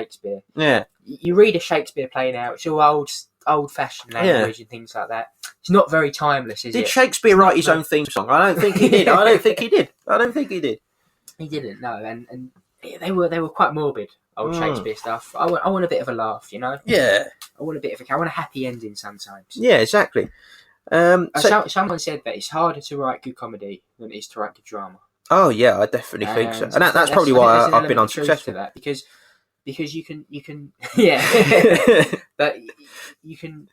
Shakespeare. Yeah. You read a Shakespeare play now, it's all old-fashioned language and things like that. It's not very timeless, is it? Did Shakespeare write his own theme song? I don't think he did. I don't think he did. He didn't, no. And they were quite morbid, old Shakespeare stuff. I want a bit of a laugh, you know? Yeah. I want a happy ending sometimes. Yeah, exactly. Someone said that it's harder to write good comedy than it is to write good drama. Oh yeah, I definitely think so, and that's probably why I've been unsuccessful. To that because you can yeah, but you can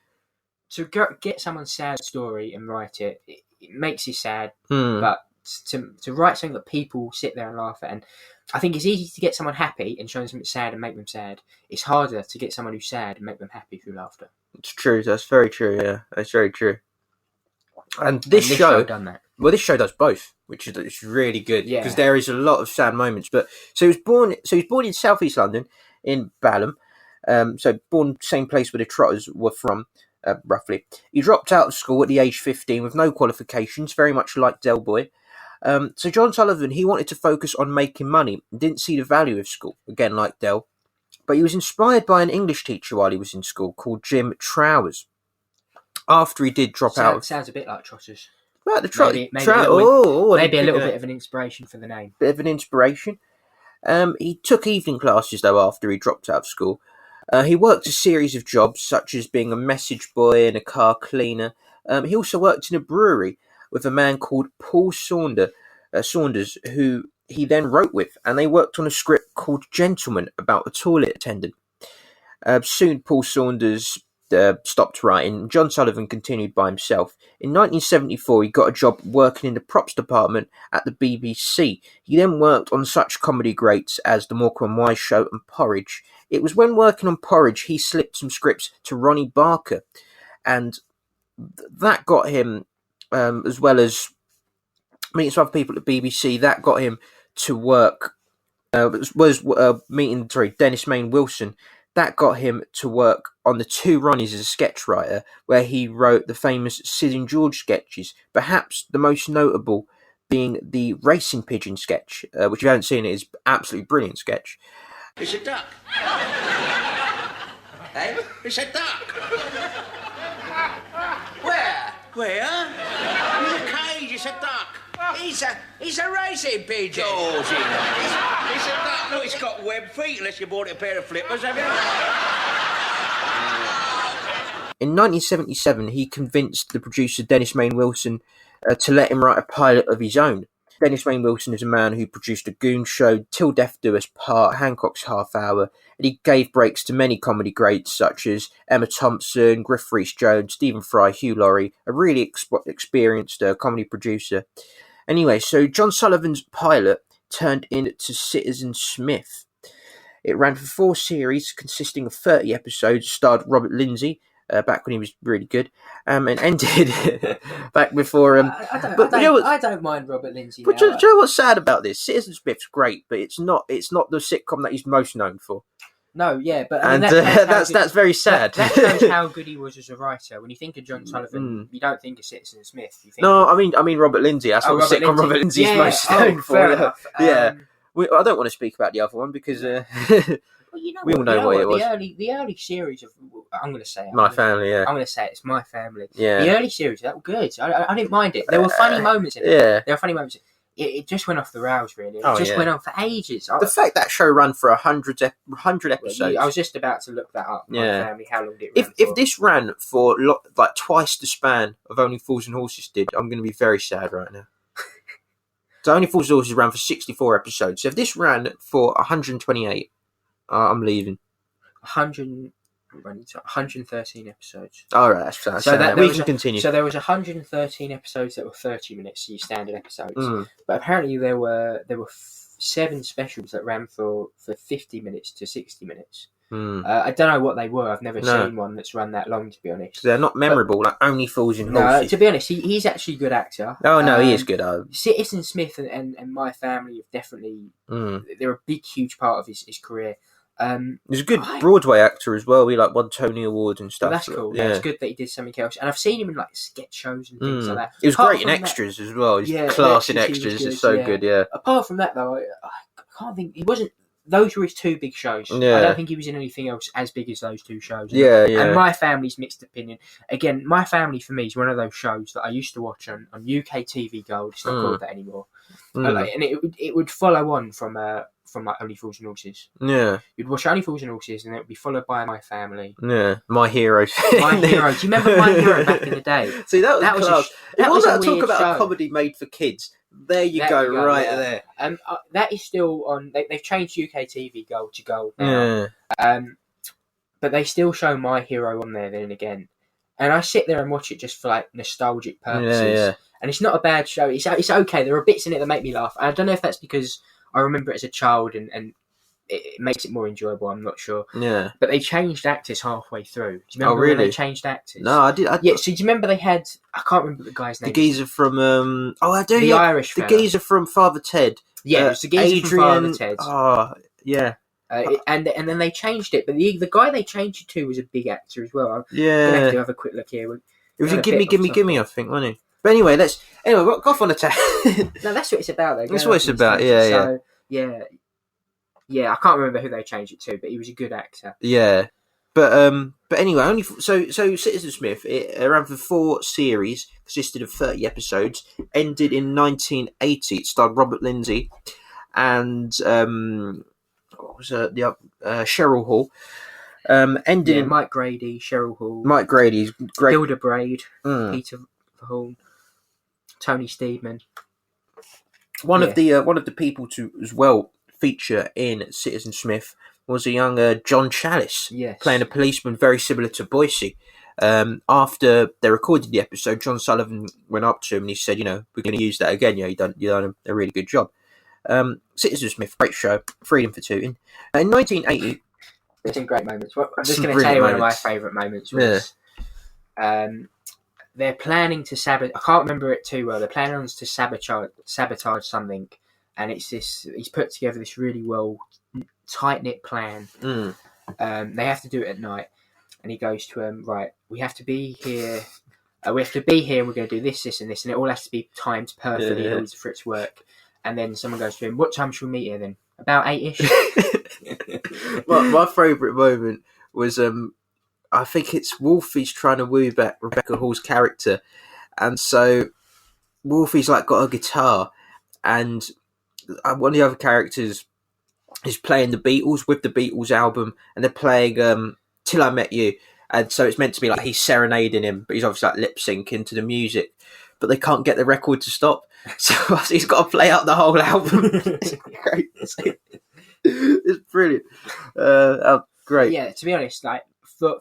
get someone's sad story and write it. It makes you sad, but to write something that people sit there and laugh at, and I think it's easy to get someone happy and show them something sad and make them sad. It's harder to get someone who's sad and make them happy through laughter. It's true. That's very true. Yeah, that's very true. And this show done that. Well, this show does both, which is it's really good because Yeah. there is a lot of sad moments. But he was born in South East London in Balham. So born same place where the Trotters were from, roughly. He dropped out of school at the age 15 with no qualifications, very much like Del Boy. So John Sullivan, he wanted to focus on making money and didn't see the value of school, again like Del. But he was inspired by an English teacher while he was in school called Jim Trowers. After he did drop out. Sounds a bit like Trotters. Right, the maybe a little bit of an inspiration for the name. Bit of an inspiration. He took evening classes though after he dropped out of school. He worked a series of jobs such as being a message boy and a car cleaner. He also worked in a brewery with a man called Paul Saunders, who he then wrote with, and they worked on a script called Gentleman about a toilet attendant. Soon Paul Saunders stopped writing. John Sullivan continued by himself. In 1974, he got a job working in the props department at the BBC. He then worked on such comedy greats as The Morecambe and Wise Show and Porridge. It was when working on Porridge he slipped some scripts to Ronnie Barker, and that got him, as well as meeting some other people at the BBC, that got him to work, meeting Dennis Main Wilson. That got him to work on the Two Ronnies as a sketch writer, where he wrote the famous Sid and George sketches, perhaps the most notable being the Racing Pigeon sketch, which if you haven't seen it, is absolutely brilliant sketch. It's a duck. Hey? It's a duck. Where? Where? In the cage, it's a duck. He's a racing pigeon. George, it's a duck. Look, it's got web feet, unless you bought it a pair of flippers, have you? In 1977, he convinced the producer Dennis Main Wilson to let him write a pilot of his own. Dennis Main Wilson is a man who produced A Goon Show, Till Death Do Us Part, Hancock's Half Hour, and he gave breaks to many comedy greats such as Emma Thompson, Griff Rhys-Jones, Stephen Fry, Hugh Laurie, a really experienced comedy producer. Anyway, so John Sullivan's pilot turned into Citizen Smith. It ran for 4 series consisting of 30 episodes, starred Robert Lindsay, back when he was really good, and ended back before. I don't mind Robert Lindsay. But do you know what's sad about this? Citizen Smith's great, but it's not the sitcom that he's most known for. No, yeah, but that's very sad. That shows how good he was as a writer. When you think of John Sullivan, you don't think of Citizen Smith. You think I mean Robert Lindsay. That's what the sitcom Robert Lindsay's most known for. Fair enough. Yeah, I don't want to speak about the other one because we all know what it was. The early series of I'm going to say My Family. Yeah, I'm going to say it's My Family. Yeah, the early series that were good. I didn't mind it. There were funny moments in it. Yeah, there were funny moments. It just went off the rails, really. It went on for ages. The fact that show ran for 100 episodes. I was just about to look that up. My Family, how long did it run If this ran for like twice the span of Only Fools and Horses did, I'm going to be very sad right now. So Only Fools and Horses ran for 64 episodes. So if this ran for 128, I'm leaving. 113 episodes. All right, that's sad. So we can continue. So there was 113 episodes that were 30 minutes, your standard episodes. But apparently there were 7 specials that ran for 50 minutes to 60 minutes. I don't know what they were. I've never seen one that's run that long, to be honest. They're not memorable, like Only Fools and Horses. No, to be honest, he's actually a good actor. Oh, no, he is good. Citizen Smith and My Family have definitely... They're a big, huge part of his career. He's a good Broadway actor as well. He won Tony Awards and stuff. That's cool. Yeah. It's good that he did something else. And I've seen him in like sketch shows and things like that. He was great in extras as well. He's class in extras. It's so good. Yeah. Apart from that, though, I can't think. He wasn't those were his two big shows. Yeah. I don't think he was in anything else as big as those two shows. Yeah. And My Family's mixed opinion. Again, My Family for me is one of those shows that I used to watch on UK TV Gold. It's not called that anymore. And it would follow on from like Only Fools and Horses. Yeah. You'd watch Only Fools and Horses, and it would be followed by My Family. Yeah. My Hero. My Hero. Do you remember My Hero back in the day? See, that was class. If you want to talk about show. a comedy made for kids, there you go, right there. That is still on. They've changed UK TV Gold to Gold now. Yeah. But they still show My Hero on there then and again. And I sit there and watch it just for like nostalgic purposes. Yeah. And it's not a bad show. It's okay. There are bits in it that make me laugh. I don't know if that's because I remember it as a child and it makes it more enjoyable. I'm not sure. Yeah. But they changed actors halfway through. Do you remember when they changed actors? No, I did. Yeah. So do you remember they had? I can't remember the guy's name. The geezer from. I do. The Irish fella. The geezer from Father Ted. Yeah, it's the geezer from Father Ted. Oh, yeah. And then they changed it, but the guy they changed it to was a big actor as well. I'm gonna have to have a quick look here. It was a gimme, I think, wasn't it? But anyway, go off on a tangent. No, that's what it's about, though. That's what it's about. Yeah. I can't remember who they changed it to, but he was a good actor. Yeah, but anyway, so Citizen Smith, it ran for 4 series, consisted of 30 episodes, ended in 1980. It starred Robert Lindsay and what was the Cheryl Hall. Ended in Mike Grady, Cheryl Hall, Mike Grady's great, Hilda Braid, Peter Hall, Tony Steedman. One of the people to as well feature in Citizen Smith was a young John Challis, playing a policeman very similar to Boycie. After they recorded the episode, John Sullivan went up to him and he said, "We're going to use that again. You done a really good job." Citizen Smith, great show, freedom for tooting. In 1980, it's in great moments. I'm just going to tell you one of my favourite moments was they're planning to sabotage. I can't remember it too well. They're planning on to sabotage something, and it's this. He's put together this really well tight knit plan. They have to do it at night, and he goes to him. Right, we have to be here. We have to be here, and we're going to do this, this, and this, and it all has to be timed perfectly in order for it to work. And then someone goes to him, "What time shall we meet here then? About 8ish." my favourite moment was I think it's Wolfie's trying to woo back Rebecca Hall's character, and so Wolfie's like got a guitar, and one of the other characters is playing the Beatles with the Beatles album, and they're playing "Till I Met You," and so it's meant to be like he's serenading him, but he's obviously like lip syncing to the music, but they can't get the record to stop, so he's got to play out the whole album. It's great. It's brilliant. Great. Yeah, to be honest, like for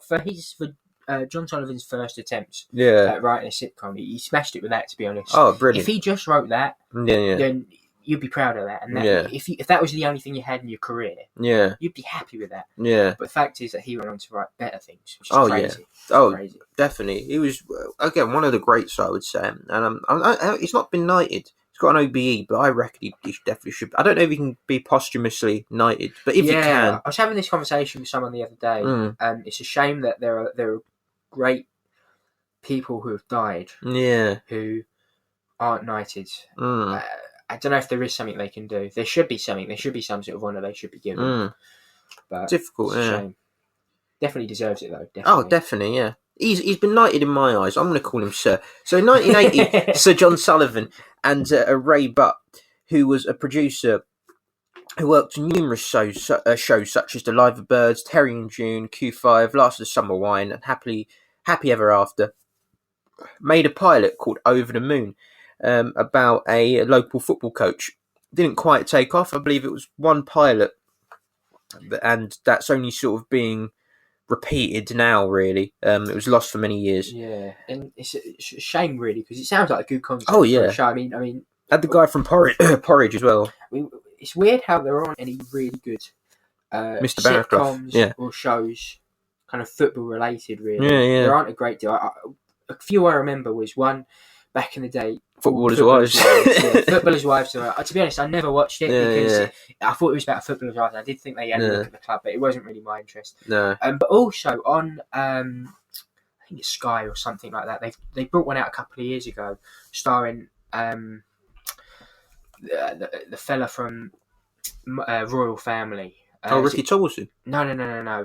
John Sullivan's first attempt at writing a sitcom, he smashed it with that. To be honest, brilliant. If he just wrote that, then you'd be proud of that. And if that was the only thing you had in your career, you'd be happy with that. Yeah. But the fact is that he went on to write better things, which is crazy. Crazy. Definitely. He was again one of the greats, I would say. And he's not been knighted. He's got an OBE, but I reckon he definitely should. I don't know if he can be posthumously knighted, but if he can. I was having this conversation with someone the other day, and it's a shame that there are great people who have died, who aren't knighted. I don't know if there is something they can do. There should be something. There should be some sort of honour they should be given. But difficult. It's a shame. Definitely deserves it though. Definitely. Oh, definitely. Yeah. He's been knighted in my eyes. I'm going to call him Sir. So in 1980, Sir John Sullivan and Ray Butt, who was a producer who worked on numerous shows such as The Live of Birds, Terry and June, Q5, Last of the Summer Wine, and Happy Ever After, made a pilot called Over the Moon about a local football coach. Didn't quite take off. I believe it was one pilot, and that's only sort of being repeated now, really. It was lost for many years. Yeah, and it's a shame, really, because it sounds like a good concept. Oh, yeah. For a show. I mean, had the guy from Porridge as well. It's weird how there aren't any really good Mr. sitcoms or shows, kind of football related. Really, yeah. There aren't a great deal. A few I remember was one back in the day. Footballers' Wives. Footballers' Wives. To be honest, I never watched it because I thought it was about Footballers' Wives. I did think they had a look at the club, but it wasn't really my interest. No. But also on, I think it's Sky or something like that. They brought one out a couple of years ago, starring the fella from royal family. Ricky Torlson. No.